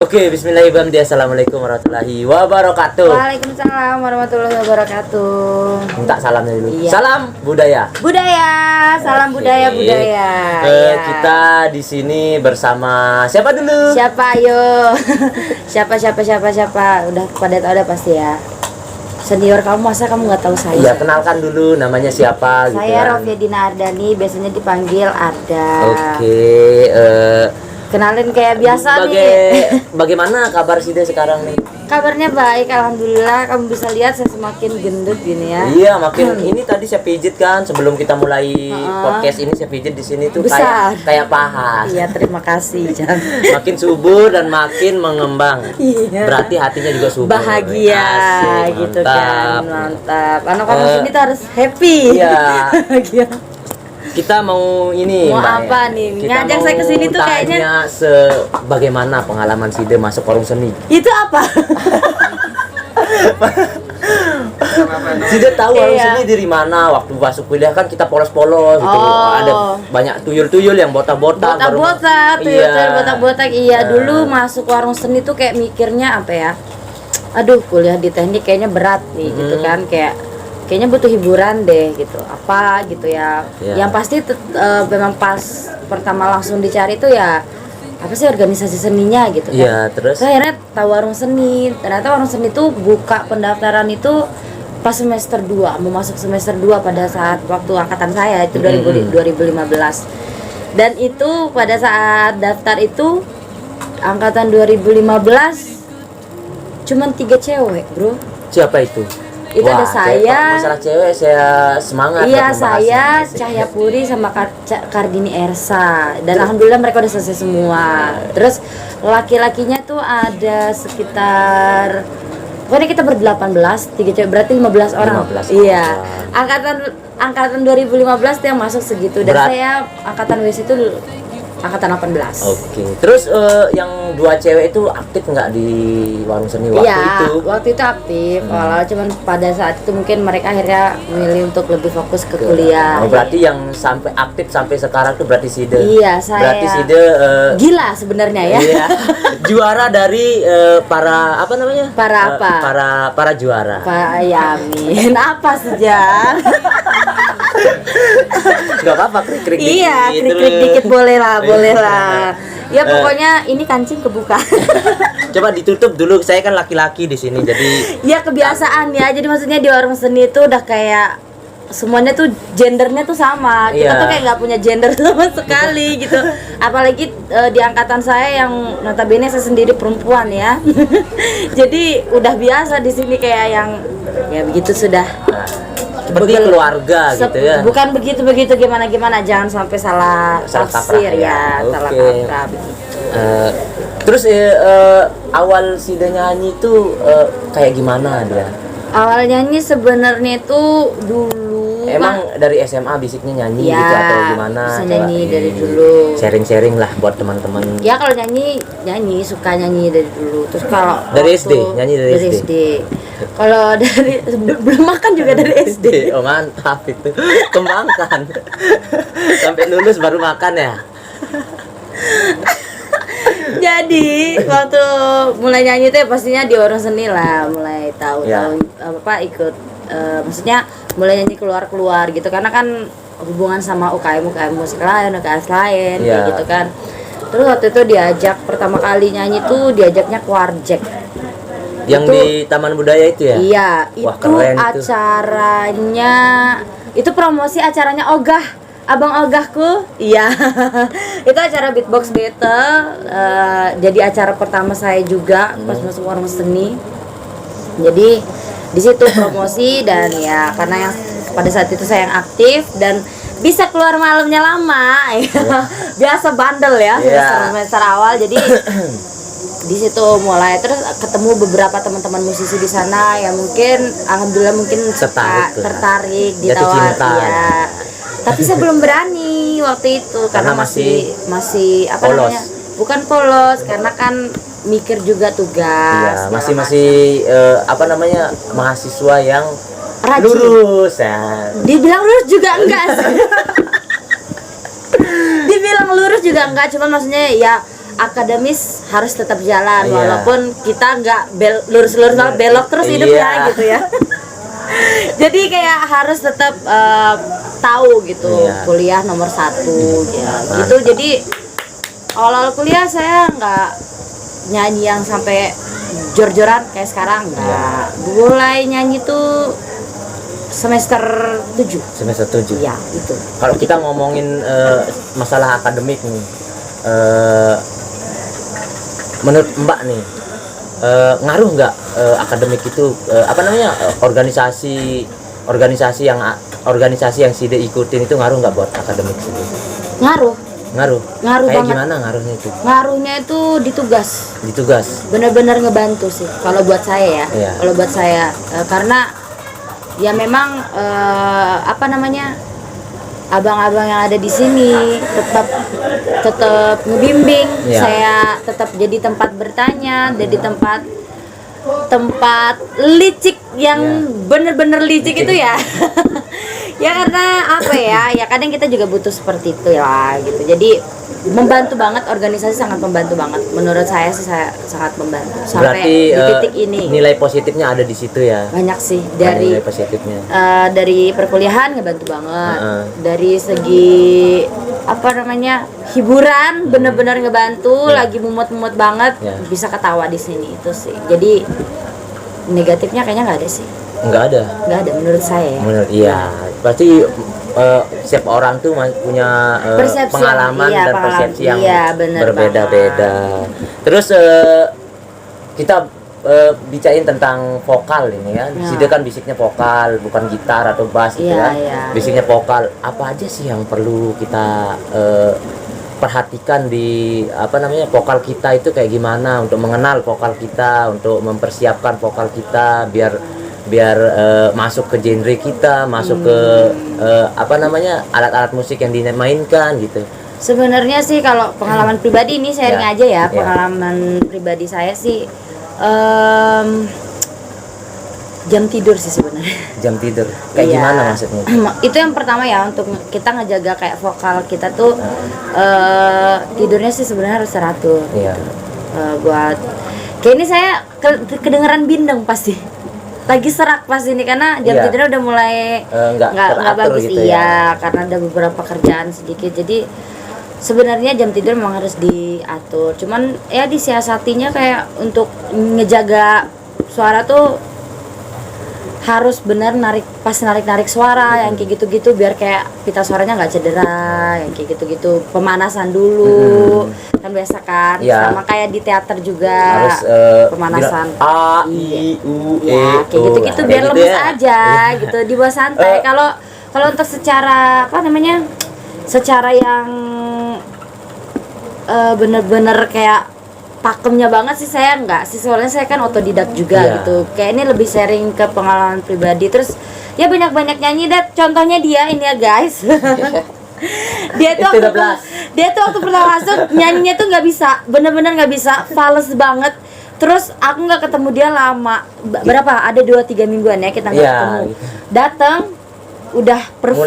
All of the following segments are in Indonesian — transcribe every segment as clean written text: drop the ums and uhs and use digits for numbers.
Oke, bismillahirrahmanirrahim. Assalamualaikum warahmatullahi wabarakatuh. Waalaikumsalam warahmatullahi wabarakatuh. Minta salamnya dulu. Iya. Salam budaya. Budaya, salam Oke. budaya. Iya. Kita di sini bersama siapa dulu? Siapa ayo? siapa? Udah pada tahu udah pasti ya. Senior kamu, masa kamu nggak tahu saya? Iya, kenalkan dulu namanya siapa gitu Saya kan. Rofiadina Ardani, biasanya dipanggil Arda. Oke, Kenalin kayak biasa nih. bagaimana kabar Sida sekarang nih? Kabarnya baik, alhamdulillah. Kamu bisa lihat saya semakin gendut gini ya. Iya, makin ini tadi saya pijit kan sebelum kita mulai podcast ini, saya pijit di sini tuh Besar. kayak paha. Iya, terima kasih, Jan. Makin subur dan makin mengembang. Iya. Berarti hatinya juga subur. Bahagia Asik, gitu mantap. kan, mantap. Anak-anak sini tuh harus happy. Iya. Bahagia. Kita mau ini Mau Mbak, apa ya. nih? Kita Ngajak mau saya ke sini tuh kayaknya. tanya bagaimana pengalaman Sida masuk warung seni. Itu apa? Sida tahu warung Iya. seni dari mana? Waktu masuk kuliah kan kita polos-polos gitu. Oh. Ada banyak tuyul-tuyul yang botak-botak. Botak-botak, Iya. botak-botak. Iya, dulu masuk warung seni tuh kayak mikirnya apa ya? Aduh, kuliah di teknik kayaknya berat nih gitu kan, kayaknya butuh hiburan deh gitu. Apa gitu ya. Iya. Yang pasti memang pas pertama langsung dicari tuh ya apa sih organisasi seninya gitu kan. Iya, terus Terus akhirnya tahu warung seni. Ternyata warung seni tuh buka pendaftaran itu pas semester 2, mau masuk semester 2 pada saat waktu angkatan saya itu 2015. Dan itu pada saat daftar itu angkatan 2015 cuman 3 cewek, Bro. siapa itu? Itu ada saya. Masalah cewek saya semangat. Iya, buat saya membahasnya. Cahya Puri sama Kardini Ersa. Dan alhamdulillah mereka udah selesai semua. Terus laki-lakinya tuh ada sekitar, pokoknya kita ber-18, 3 cewek, berarti 15 orang. 15 Iya. orang. Angkatan 2015 tuh yang masuk segitu. Dan Berat. saya angkatan WIS itu angkatan 18. Oke. Terus yang 2 cewek itu aktif nggak di warung seni waktu Iya, itu? waktu itu aktif. Awal cuman pada saat itu mungkin mereka akhirnya memilih untuk lebih fokus ke kuliah. Oh, berarti yang sampai aktif sampai sekarang tuh berarti Sida. Iya, saya. Berarti Sida Gila sebenarnya ya. iya, juara dari para apa namanya? Para apa? Para juara. Pak Yamin, apa sejak? Gak apa-apa, krik-krik dikit. Iya, krik-krik terus. dikit boleh lah. Ya pokoknya ini kancing kebuka. Coba ditutup dulu, saya kan laki-laki di sini jadi Ya kebiasaan ya. Jadi maksudnya di warung seni itu udah kayak semuanya tuh gendernya tuh sama. Kita Iya. tuh kayak nggak punya gender sama sekali gitu. Apalagi di angkatan saya yang notabene saya sendiri perempuan ya. Jadi udah biasa di sini kayak yang ya begitu sudah. seperti keluarga gitu ya. Bukan begitu gimana, jangan sampai salah tafsir kaprah ya, salah Oke. kaprah begitu. Terus awal Sida nyanyi itu kayak gimana dia? Awal nyanyi sebenarnya itu dulu Emang dari SMA basicnya nyanyi ya, gitu atau gimana? bisa Coba nyanyi dari ini dulu. Sharing-sharing lah buat teman-teman. Ya kalau nyanyi suka nyanyi dari dulu. Terus kalau Dari waktu- SD? Nyanyi dari SD? Kalau dari belum makan juga dari SD. Oh mantap itu, kembangkan. Sampai lulus baru makan ya. Jadi waktu mulai nyanyi itu ya pastinya di warung seni lah, mulai tahu Ya. apa ikut maksudnya mulai nyanyi keluar gitu karena kan hubungan sama UKM musik lain, UKS lain kayak Ya. gitu kan. Terus waktu itu diajak pertama kali nyanyi tuh diajaknya ke Warjek. Yang Itu- di Taman Budaya itu ya? Iya, Wah, itu keren itu. acaranya itu promosi acaranya Ogah. Abang Ogahku, iya. Itu acara beatbox battle. Jadi acara pertama saya juga pas masuk warung seni. Jadi di situ promosi dan ya karena yang pada saat itu saya yang aktif dan bisa keluar malamnya lama, biasa bandel ya Iya. semester awal. Jadi di situ mulai terus ketemu beberapa teman-teman musisi di sana yang mungkin alhamdulillah mungkin tertarik Jatuh ditawar cinta. ya. Tapi saya belum berani waktu itu karena Karena masih apa polos. namanya? Bukan polos karena kan mikir juga tugas. Iya, masih apa namanya, mahasiswa yang Rajin. lurus ya. Dibilang lurus juga enggak sih. Dibilang lurus juga enggak, cuman maksudnya ya akademis harus tetap jalan Iya. walaupun kita nggak lurus-lurus banget, belok terus hidupnya Iya. gitu ya. Jadi kayak harus tetap tahu gitu Iya. kuliah nomor 1 ya gitu. Jadi awal-awal kuliah saya nggak nyanyi yang sampai jor-joran kayak sekarang, nggak. Mulai nyanyi tuh semester 7. Semester 7. Ya itu. Kalau kita ngomongin masalah akademik nih, menurut Mbak nih, ngaruh nggak akademik itu organisasi yang SIDE ikutin itu ngaruh nggak buat akademik sendiri? Ngaruh Ngaruh kayak banget. gimana ngaruhnya itu? Ngaruhnya itu di tugas. Di tugas. Bener-bener ngebantu sih kalau buat saya ya. Iya. Kalau buat saya karena ya memang abang-abang yang ada di sini tetap ngebimbing. Iya. Saya tetap jadi tempat bertanya, jadi tempat licik yang Iya. bener-bener licik itu ya. Ya karena apa ya kadang kita juga butuh seperti itu lah gitu. Jadi membantu banget, organisasi sangat membantu banget. Menurut saya sih saya sangat membantu sampai Berarti di titik ini. nilai positifnya ada di situ ya. Banyak sih dari nilai positifnya. dari perkuliahan ngebantu banget. Heeh. Dari segi hiburan bener-bener ngebantu. Ya. Lagi mumut-mumut banget Ya. bisa ketawa di sini itu sih. Jadi negatifnya kayaknya nggak ada sih. Nggak ada. Nggak ada menurut saya ya. Menurut iya, pasti setiap orang tuh punya Persepsi pengalaman yang- iya, dan pengalaman. persepsi yang Iya, bener berbeda-beda. Terus kita bicarain tentang vokal ini ya. Ya. Sida kan bisiknya vokal, bukan gitar atau bass gitu Iya, kan. iya. Bisiknya vokal. Apa aja sih yang perlu kita perhatikan di vokal kita itu kayak gimana untuk mengenal vokal kita, untuk mempersiapkan vokal kita biar masuk ke genre kita, masuk ke alat-alat musik yang dimainkan gitu. Sebenarnya sih kalau pengalaman pribadi ini sharing Ya. aja ya. Ya. Pengalaman pribadi saya sih jam tidur sih sebenarnya. Jam tidur kayak Iya. gimana maksudnya? Itu yang pertama ya, untuk kita ngejaga kayak vokal kita tuh tidurnya sih sebenarnya harus teratur. Iya. Buat kayak ini saya kedengeran bindeng pasti. Lagi serak pas ini karena jam Iya. tidurnya udah mulai Nggak nggak teratur bagus gitu ya. iya, karena ada beberapa kerjaan sedikit. Jadi sebenarnya jam tidur memang harus diatur. Cuman ya disiasatinya kayak untuk ngejaga suara tuh harus benar narik suara yang kayak gitu-gitu biar kayak pita suaranya nggak cedera, yang kayak gitu-gitu. Pemanasan dulu kan biasa kan, Iya. sama kayak di teater juga Harus pemanasan. bilang A I U E Ya, kayak O. gitu-gitu Nah, biar kayak lemes ya. aja gitu, dibawa santai. Kalau untuk secara secara yang bener-bener kayak pakemnya banget sih saya enggak sih, soalnya saya kan otodidak juga Iya. gitu. Kayak ini lebih sharing ke pengalaman pribadi. Terus ya banyak-banyak nyanyi deh. Contohnya dia ini ya guys. dia tuh Itu waktu 12. waktu pertama masuk nyanyinya tuh nggak bisa, bener-bener nggak bisa, fals banget. Terus aku nggak ketemu dia lama, berapa? Ada 2-3 mingguan ya kita nggak Iya, ketemu. gitu. Datang udah perfect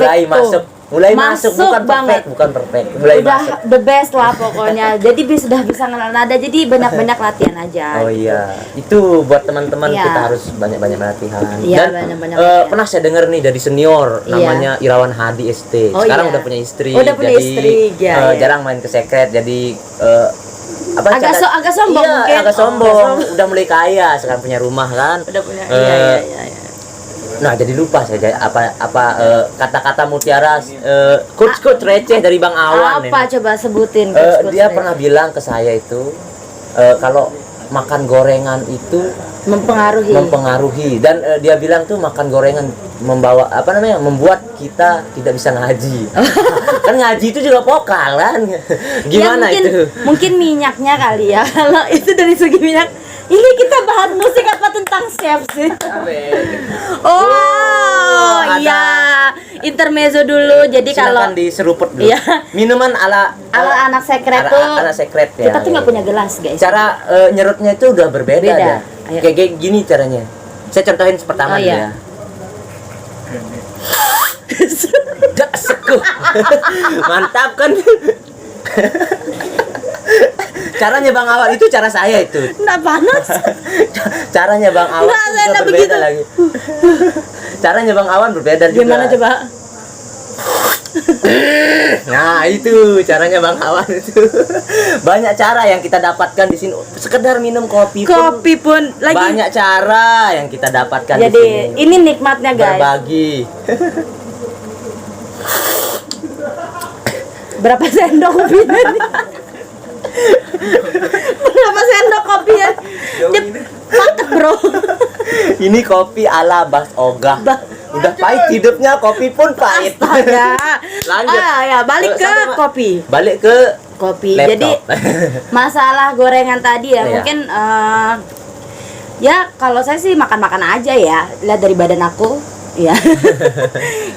mulai masuk bukan banget. perfect mulai Udah masuk. the best lah pokoknya. Jadi sudah bisa kenal nada, jadi banyak-banyak latihan aja. Oh iya, itu buat teman-teman Iya. kita harus banyak-banyak latihan. Iya, Dan banyak-banyak latihan. pernah saya dengar nih dari senior Iya. namanya Irawan Hadi ST. Oh, Sekarang iya. udah punya istri. Udah punya jadi istri, ya, ya. jarang main ke sekret. Jadi Agak sombong iya, mungkin. agak Oh, sombong. Udah mulai kaya, sekarang punya rumah kan. Udah punya. Eh, Iya. Nah, jadi lupa saya kata-kata mutiara coach receh dari Bang Awan ini. Apa coba sebutin Dia pernah bilang ke saya itu kalau makan gorengan itu mempengaruhi dan dia bilang tuh makan gorengan membuat kita tidak bisa ngaji. Kan ngaji itu juga vokal kan. Gimana ya, itu? Mungkin minyaknya kali ya. Kalau itu dari segi minyak. Ini kita bahas musik apa tentang chef sih? Oh, iya. Intermezzo dulu. Jadi Silakan kalau diseruput dulu. Iya. Minuman ala anak sekret tuh anak sekret ya. kita tuh nggak punya gelas guys. Cara nyerutnya itu udah berbeda Beda. dah. Ayo. Kayak gini caranya. Saya contohin pertama Oh, dulu iya. ya. Dak sekuh. Mantap kan? Caranya Bang Awan itu cara saya itu. Nggak panas. Caranya Bang Awan Nggak, itu saya nggak berbeda begitu. lagi. Caranya Bang Awan berbeda juga. Gimana coba? Nah, itu caranya Bang Awan itu. Banyak cara yang kita dapatkan di sini. Sekedar minum kopi Pun lagi. banyak cara yang kita dapatkan di Jadi sini. ini nikmatnya guys. Berbagi. Berapa sendok kopinya? Berapa sendok kopinya? Dia paket bro. Ini kopi ala Bas Ogah. Udah pahit hidupnya, kopi pun pahit. Astaga. Lanjut. Ya balik ke Sampai, Mak. kopi. Balik ke Kopi. laptop. Jadi masalah gorengan tadi ya, Iya. mungkin ya kalau saya sih makan-makan aja ya, lihat dari badan aku. Ya.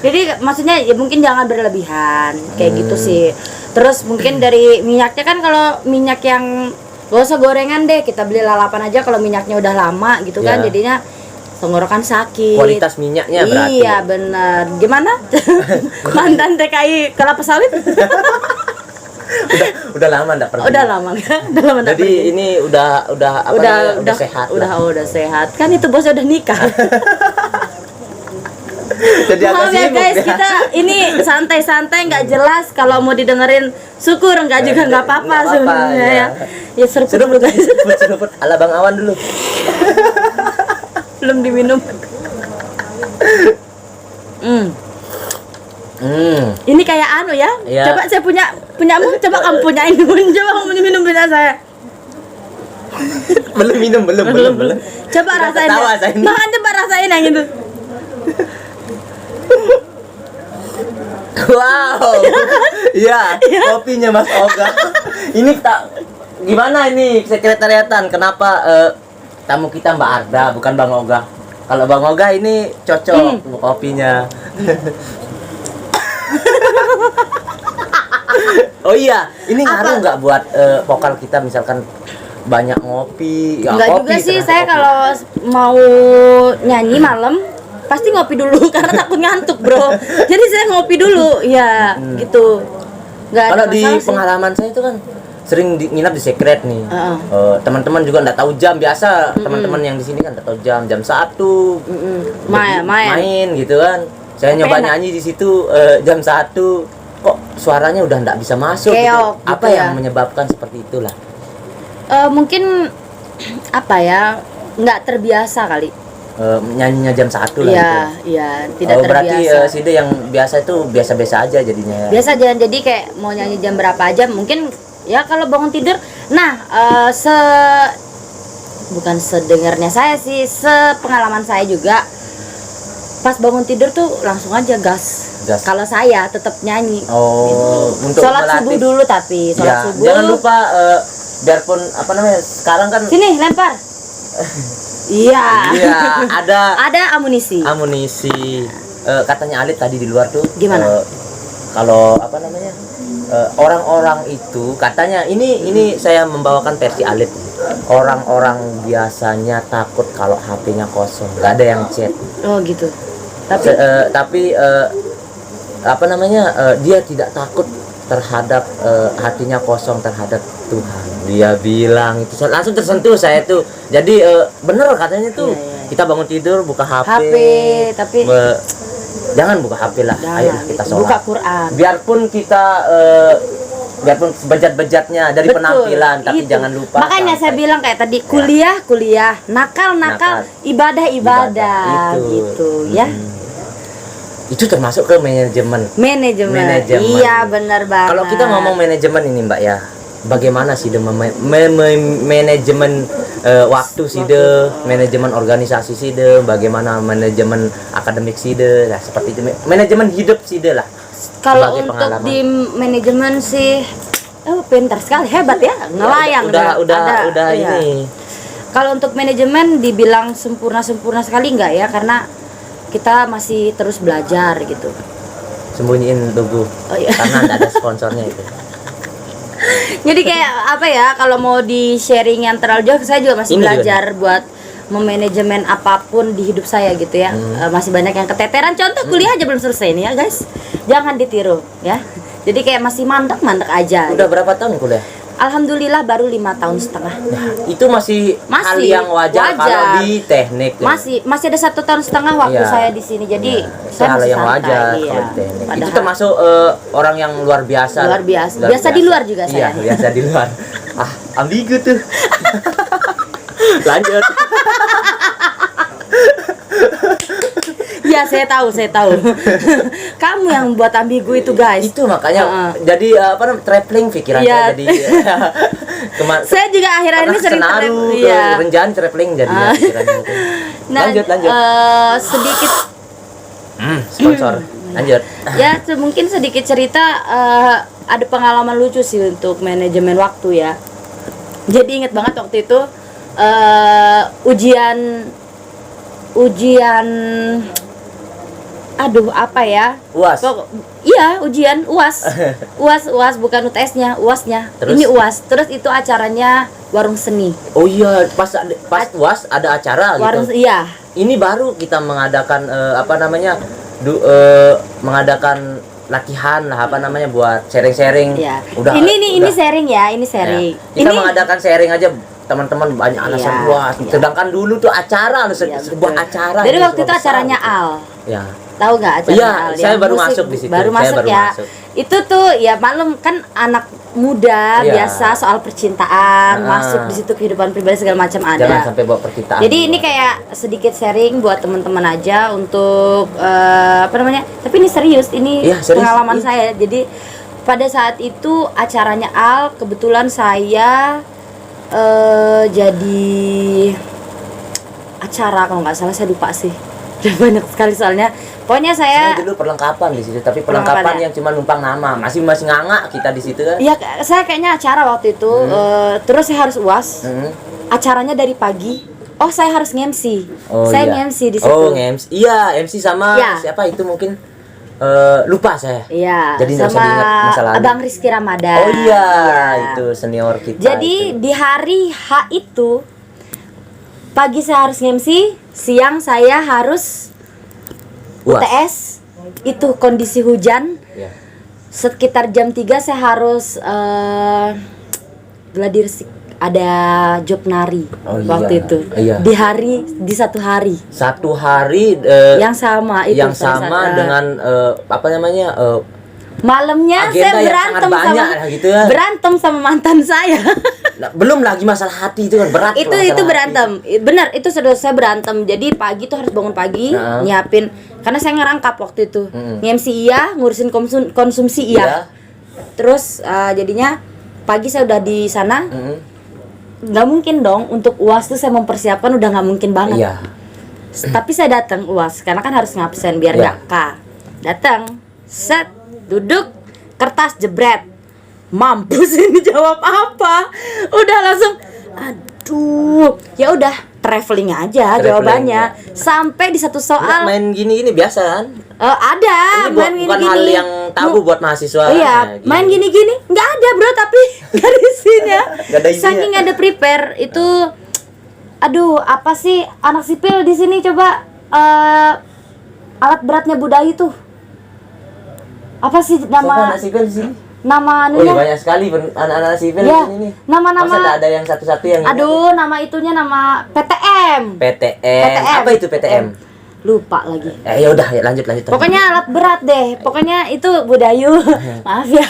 Jadi maksudnya ya mungkin jangan berlebihan kayak gitu sih. Terus mungkin dari minyaknya kan, kalau minyak yang gak usah gorengan deh, kita beli lalapan aja kalau minyaknya udah lama gitu kan, Ya. jadinya tenggorokan sakit. Kualitas minyaknya berarti. Iya benar. Gimana? Mantan TKI kelapa sawit? udah lama enggak pergi. Udah lama kan? Udah lama nggak Jadi pergi. ini udah apa namanya? Udah sehat. Udah sehat. Kan itu bosnya udah nikah. Jadi agak Maaf ya sibuk guys, ya. kita ini santai-santai nggak jelas. Kalau mau didengerin syukur, nggak juga nggak apa-apa Nggak apa-apa, sebenarnya ya. ya. Ya seruput dulu guys. Seruput ala Bang Awan dulu. Belum diminum. Ini kayak anu ya. Iya. Coba saya punyamu, coba kamu punyain dulu. Coba kamu minum punya saya. belum. Coba Udah rasain. ketawa saya ini. Bahkan coba rasain yang itu. Wow. Iya, kopinya Mas Oga. Ini tak gimana ini sekretariatan? Kenapa tamu kita Mbak Arda bukan Bang Oga? Kalau Bang Oga ini cocok kopinya. Oh iya, ini ngaruh nggak buat vokal kita misalkan banyak ngopi? Ya, Enggak kopi, juga sih, ternyata saya kopi. kalau mau nyanyi malam pasti ngopi dulu karena takut ngantuk bro. Jadi saya ngopi dulu, ya gitu. Nggak ada Kalau di masalah sih. pengalaman saya itu kan sering nginap di secret nih. Teman-teman juga nggak tahu jam, biasa teman-teman yang di sini kan nggak tahu jam 1 main gitu kan. Saya nyoba enak. nyanyi di situ jam 1 kok suaranya udah nggak bisa masuk gitu. Keok, Apa gitu yang ya. menyebabkan seperti itulah? Mungkin apa ya, nggak terbiasa kali. Nyanyinya jam 1 lah Iya, gitu. iya, tidak Berarti terbiasa. Side yang biasa itu biasa-biasa aja jadinya ya. Biasa jangan, jadi kayak mau nyanyi jam berapa aja mungkin ya kalau bangun tidur. Nah, bukan sedengarnya saya sih, sepengalaman saya juga pas bangun tidur tuh langsung aja gas. Kalau saya tetap nyanyi. Untuk Sholat melatih. subuh dulu, tapi sholat Ya, subuh. jangan lupa biarpun apa namanya sekarang kan Sini lempar. Iya. iya Ada amunisi. amunisi. Katanya Alit tadi di luar tuh Gimana? kalau apa namanya orang-orang itu katanya ini saya membawakan versi Alit. Orang-orang biasanya takut kalau HP-nya kosong, nggak ada yang chat. Oh gitu. Tapi apa namanya dia tidak takut terhadap hatinya kosong terhadap Tuhan. Dia bilang itu langsung tersentuh saya tuh. Jadi bener katanya tuh Iya. kita bangun tidur buka HP, tapi jangan buka HP lah. jangan, Ayo kita sholat. buka Quran. Biarpun kita biarpun bejat-bejatnya dari Betul, penampilan, tapi itu. jangan lupa. Makanya saya bilang kayak tadi, kuliah, nakal, Nakal. ibadah, Itu. gitu ya. Itu termasuk ke manajemen. Manajemen. Iya, benar banget. Kalau kita ngomong manajemen ini Mbak ya, bagaimana sih manajemen waktu sih manajemen organisasi sih bagaimana manajemen akademik sih nah, seperti itu manajemen hidup sih lah. Kalau sebagai untuk pengalaman. di manajemen sih, pintar sekali, hebat ya, ngelayang. Udah iya. ini. Kalau untuk manajemen dibilang sempurna sekali enggak ya, karena kita masih terus belajar gitu. Sembunyiin tubuh. Oh, iya. Karena nggak ada sponsornya itu. Jadi kayak apa ya, kalau mau di sharing yang terlalu jauh, saya juga masih Ini belajar buat memanajemen apapun di hidup saya gitu ya. Masih banyak yang keteteran. Contoh kuliah aja belum selesai nih ya guys. Jangan ditiru ya. Jadi kayak masih mandek aja. Udah berapa tahun kuliah? alhamdulillah baru 5,5 tahun. Itu masih hal yang wajar kalau di teknik. Ya. Masih ada 1,5 tahun waktu saya di sini. Jadi saya hal masih yang santai. wajar Iya. kalau di teknik. Padahal, itu termasuk orang yang luar biasa. Biasa di luar juga saya. Iya, biasa di luar. Ambigu tuh. Lanjut. Ya, saya tahu. Kamu yang buat ambigu itu, guys. Itu makanya jadi traveling pikiran Iya. saya jadi saya juga akhir-akhir ini sering traveling. Iya. Renjaan traveling jadi pikirannya itu. Nah, lanjut. Sedikit Sponsor. Lanjut. ya mungkin sedikit cerita, ada pengalaman lucu sih untuk manajemen waktu ya. Jadi inget banget waktu itu ujian apa ya? UAS. Iya, ujian UAS. UAS bukan UTS-nya, UAS-nya. Terus? Ini UAS. Terus itu acaranya warung seni. Oh iya, pas UAS ada acara Warung gitu. iya. Ini baru kita mengadakan mengadakan latihan lah buat sharing-sharing. Iya. Udah. Ini sharing ya, ini sharing. Ya. Kita mengadakan sharing aja, teman-teman banyak alasan luas. Iya. Sedangkan dulu tuh acara sebuah acara. Jadi waktu itu acaranya besar, Al. Ya. Tahu nggak acaranya Iya, Al? saya Yang baru musik, masuk di situ. Baru Saya masuk baru ya. masuk. Itu tuh ya maklum kan anak muda Iya. biasa soal percintaan, masuk di situ kehidupan pribadi segala macam ada. Jangan sampai bawa percintaan. Jadi ini kayak sedikit sharing buat teman-teman aja untuk Tapi ini serius, ini Iya, serius. pengalaman Iya. saya. Jadi pada saat itu acaranya Al, kebetulan saya jadi acara kalau nggak salah, saya lupa sih. Udah banyak sekali soalnya. Pokoknya saya dulu perlengkapan di situ, tapi Perlengkapan perlengkapan ya? yang cuma numpang nama. Masih nganga kita di situ kan. Iya, saya kayaknya acara waktu itu. Terus saya harus UAS. Acaranya dari pagi. Oh, saya harus nge-MC. Saya nge-MC di situ. Oh, nge-MC. Iya, MC sama Iya. siapa itu mungkin lupa saya. Iya, Jadi nggak usah sama diingat masa lalu. Abang Rizky Ramadan. Oh iya, itu senior kita. Jadi itu. di hari H itu pagi saya harus nge-MC, siang saya harus UAS. UTS. Itu kondisi hujan. Iya. Sekitar jam 3 saya harus gladi resik, ada job nari waktu itu. Iya. Di satu hari. Satu hari Yang sama itu. yang sama dengan malamnya agenda saya yang berantem sangat banyak sama lah gitu ya. berantem sama mantan saya. Nah, belum lagi masalah hati itu kan berat. itu loh, masalah berantem. Benar, itu sudah saya berantem. Jadi pagi tuh harus bangun pagi, nyiapin, karena saya ngerangkap waktu itu. Nge-MC iya, ngurusin konsumsi iya. Terus jadinya pagi saya udah di sana. Nggak mungkin dong untuk UAS tuh saya mempersiapkan, udah nggak mungkin banget. Iya. Tapi saya datang UAS karena kan harus ngabsen biar nggak K. Datang, set, duduk, kertas jebret. Mampus ini jawab apa? Udah langsung, aduh, ya udah traveling aja jawabannya. Sampai di satu soal main gini biasa kan? ada Ini main bukan gini-gini. hal yang tabu buat mahasiswa. Iya, Nah, main gini-gini nggak ada bro, tapi dari isinya Nggak ada isinya. saking ada prepare itu. Aduh, apa sih anak sipil di sini coba alat beratnya budaya tuh apa sih Siapa nama anak sipil di sini? nama Oh iya, anunya? banyak sekali anak-anak sipil Ya, di sini. nama-nama. Masa nggak ada yang satu-satu yang ini? Aduh, nama itunya nama PTM. PTM. Apa itu PTM? Lupa lagi. Ya udah, ya lanjut. Pokoknya alat berat deh. Pokoknya itu Budayu. Maaf ya.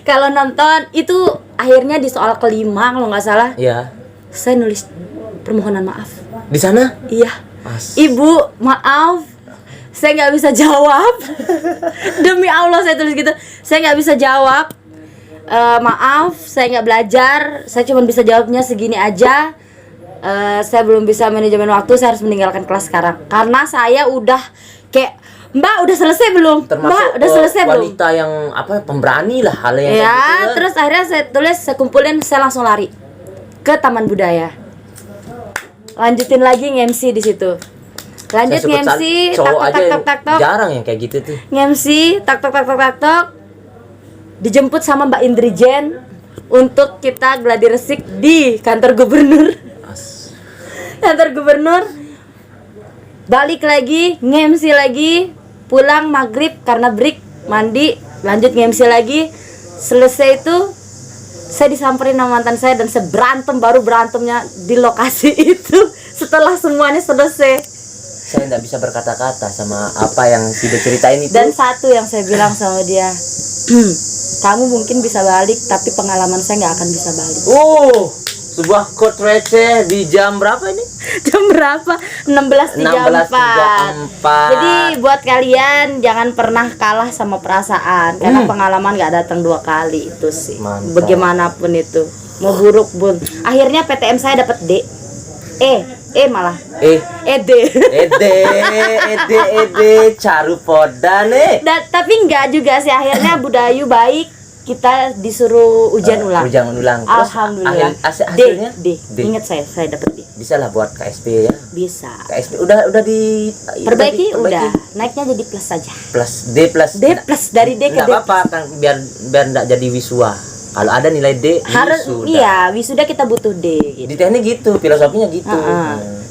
Kalau nonton itu akhirnya di soal kelima kalau nggak salah, Iya. saya nulis permohonan maaf. Di sana? Iya. As. Ibu, maaf, saya nggak bisa jawab. Demi Allah saya tulis gitu. Saya nggak bisa jawab. Maaf, saya nggak belajar. Saya cuma bisa jawabnya segini aja. Saya belum bisa manajemen waktu. Saya harus meninggalkan kelas sekarang. Karena saya udah kayak, Mbak udah selesai belum? Termasuk Mbak udah selesai belum? wanita yang pemberani lah hal yang Ya, kayak gitu. terus akhirnya saya tulis, saya kumpulin, saya langsung lari ke Taman Budaya. Lanjutin lagi nge-MC di situ. Lanjut nge-MC, cowok aja yang tak. jarang yang kayak gitu tuh. Nge-MC, tak. Dijemput sama Mbak Indrijen untuk kita gladi resik di kantor gubernur. Kantor gubernur. Balik lagi, nge-MC lagi, pulang maghrib karena break, mandi, lanjut nge-MC lagi. Selesai itu saya disamperin sama mantan saya dan saya baru berantemnya di lokasi itu setelah semuanya selesai. Saya tidak bisa berkata-kata sama apa yang sudah ceritain itu. Dan satu yang saya bilang sama dia, kamu mungkin bisa balik tapi pengalaman saya nggak akan bisa balik. Sebuah quote receh di jam berapa ini? Jam berapa? 16.34. Jadi buat kalian jangan pernah kalah sama perasaan karena pengalaman nggak datang 2 kali itu sih. Mantap. Bagaimanapun itu, mau buruk pun. Akhirnya PTM saya dapat D. Malah. D. Caru podan Tapi enggak juga sih, akhirnya Budayu baik. Kita disuruh ujian ulang. Terus Alhamdulillah. Hasilnya D. Ingat saya dapat D. Bisa lah buat KSP ya. Bisa. KSP udah Perbaiki. Udah. Naiknya jadi plus saja. D plus dari D ke D. Enggak apa-apa kan biar enggak jadi wiswa. Kalau ada nilai D harus wisuda. Iya, wisuda kita butuh D gitu. Di teknik gitu, filosofinya gitu.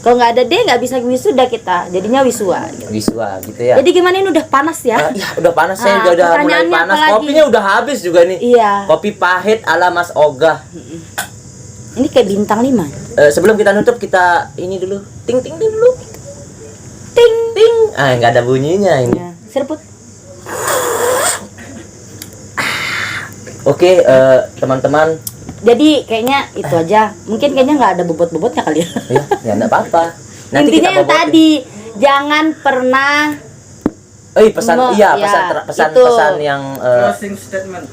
Kalau nggak ada D nggak bisa wisuda kita, jadinya wiswa. Wiswa gitu ya. Jadi gimana ini udah panas ya? Iya, udah panas, saya udah mulai panas. Apalagi? Kopinya udah habis juga nih. Iya. Kopi pahit ala Mas Ogah. Ini kayak bintang 5. Sebelum kita nutup kita ini dulu. Ting dulu. Ting. Nggak ada bunyinya ini. Ya, seruput. Oke, teman-teman. Jadi kayaknya itu aja. Mungkin kayaknya nggak ada bobot-bobotnya kali ya. Ya nggak apa-apa. Intinya yang tadi, jangan pernah pesan yang closing statement.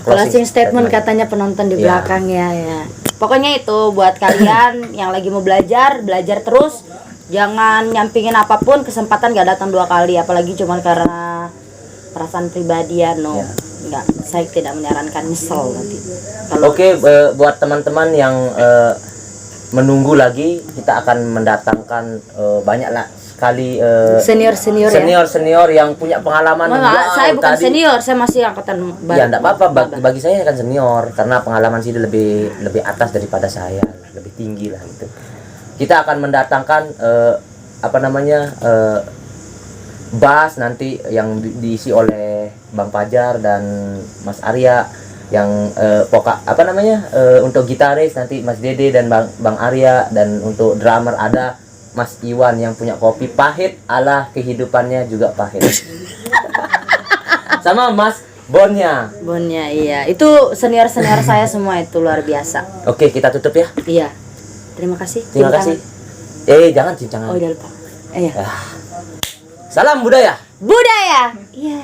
Closing statement katanya penonton di belakang ya. Pokoknya itu buat kalian yang lagi mau belajar terus. Jangan nyampingin apapun, kesempatan gak datang 2 kali, apalagi cuman karena perasaan pribadi ya. Enggak, saya tidak menyarankan, nyesel nanti. Oke, buat teman-teman yang menunggu lagi, kita akan mendatangkan banyak lah sekali senior yang punya pengalaman. Saya bukan senior, saya masih angkatan baru. Ya enggak apa-apa, bagi saya kan senior karena pengalaman sih lebih atas daripada saya, lebih tinggi lah gitu. Kita akan mendatangkan bass nanti yang diisi oleh Bang Pajar dan Mas Arya, yang untuk gitaris nanti Mas Dede dan Bang Arya, dan untuk drummer ada Mas Iwan yang punya kopi pahit ala kehidupannya juga pahit. Sama Mas Bonnya iya, itu senior saya semua, itu luar biasa. Oke, kita tutup ya. Iya, terima kasih. Jangan cincangan. Udah lupa. Iya. Salam budaya. Iya.